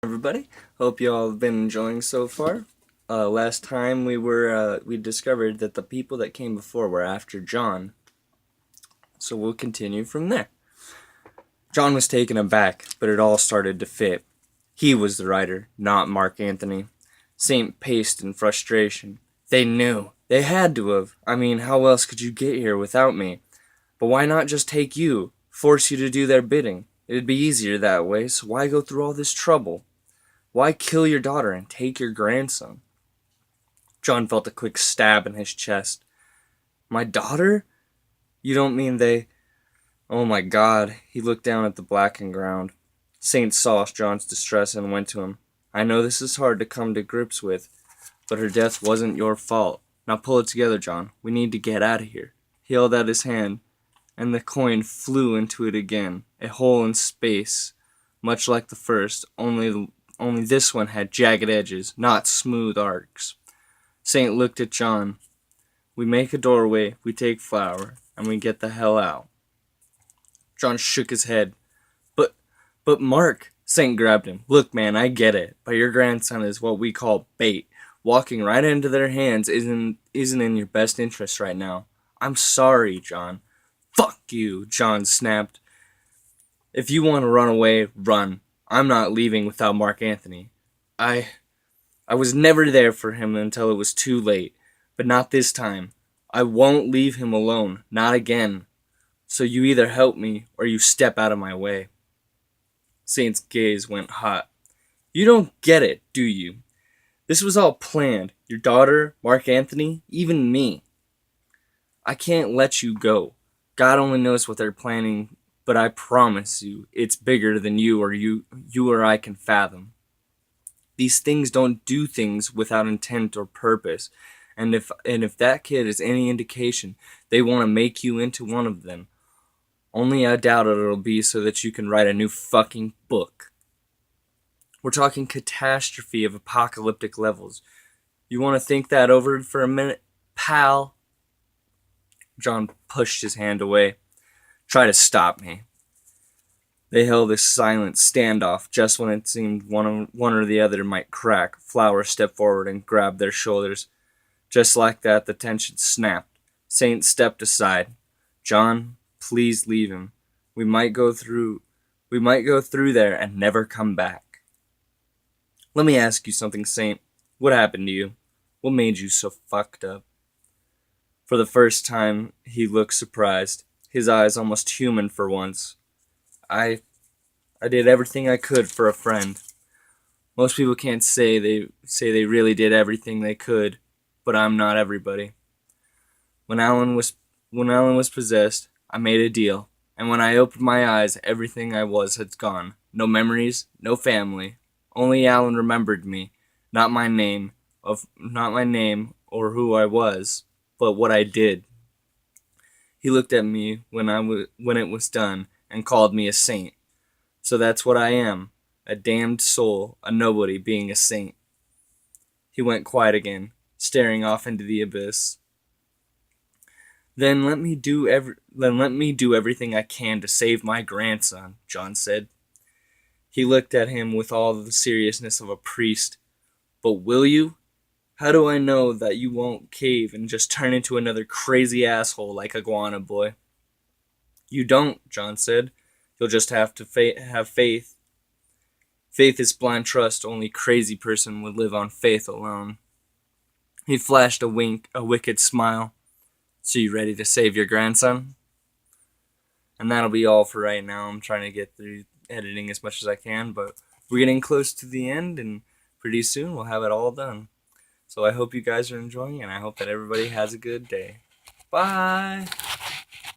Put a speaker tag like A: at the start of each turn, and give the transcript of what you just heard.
A: Everybody, hope you all have been enjoying so far. Last time we discovered that the people that came before were after John, so we'll continue from there. John was taken aback, but it all started to fit. He was the writer, not Mark Anthony. Saint paced in frustration. They knew. They had to have. I mean, how else could you get here without me? But why not just take you? Force you to do their bidding. It'd be easier that way, so why go through all this trouble? Why kill your daughter and take your grandson? John felt a quick stab in his chest. My daughter? You don't mean they... Oh my God. He looked down at the blackened ground. Saint saw John's distress and went to him. I know this is hard to come to grips with, but her death wasn't your fault. Now pull it together, John. We need to get out of here. He held out his hand, and the coin flew into it again, a hole in space, much like the first, only this one had jagged edges, not smooth arcs. Saint looked at John. We make a doorway, we take flour, and we get the hell out. John shook his head. But Mark, Saint grabbed him. Look, man, I get it, but your grandson is what we call bait. Walking right into their hands isn't in your best interest right now. I'm sorry, John. Fuck you, John snapped. If you want to run away, run. I'm not leaving without Mark Anthony. I was never there for him until it was too late, but not this time. I won't leave him alone, not again. So you either help me or you step out of my way. Saint's gaze went hot. You don't get it, do you? This was all planned. Your daughter, Mark Anthony, even me. I can't let you go. God only knows what they're planning, but I promise you, it's bigger than you or I can fathom. These things don't do things without intent or purpose, and if that kid is any indication, they want to make you into one of them. Only I doubt it'll be so that you can write a new fucking book. We're talking catastrophe of apocalyptic levels. You want to think that over for a minute, pal? John pushed his hand away. Try to stop me. They held a silent standoff. Just when it seemed one or the other might crack, Flower stepped forward and grabbed their shoulders. Just like that, the tension snapped. Saint stepped aside. John, please leave him. We might go through there and never come back. Let me ask you something, Saint. What happened to you? What made you so fucked up? For the first time, he looked surprised, his eyes almost human for once. I did everything I could for a friend. Most people can't say they really did everything they could, but I'm not everybody. When Alan was possessed, I made a deal, and when I opened my eyes, everything I was had gone. No memories, no family. Only Alan remembered me, not my name or who I was, but what I did. He looked at me when it was done and called me a saint. So that's what I am, a damned soul, a nobody being a saint. He went quiet again, staring off into the abyss. Then let me do everything I can to save my grandson, John said. He looked at him with all the seriousness of a priest. But will you? How do I know that you won't cave and just turn into another crazy asshole like Iguana Boy? You don't, John said. You'll just have to have faith. Faith is blind trust. Only crazy person would live on faith alone. He flashed a wicked smile. So you ready to save your grandson? And that'll be all for right now. I'm trying to get through editing as much as I can, but we're getting close to the end, and pretty soon we'll have it all done. So I hope you guys are enjoying, and I hope that everybody has a good day. Bye!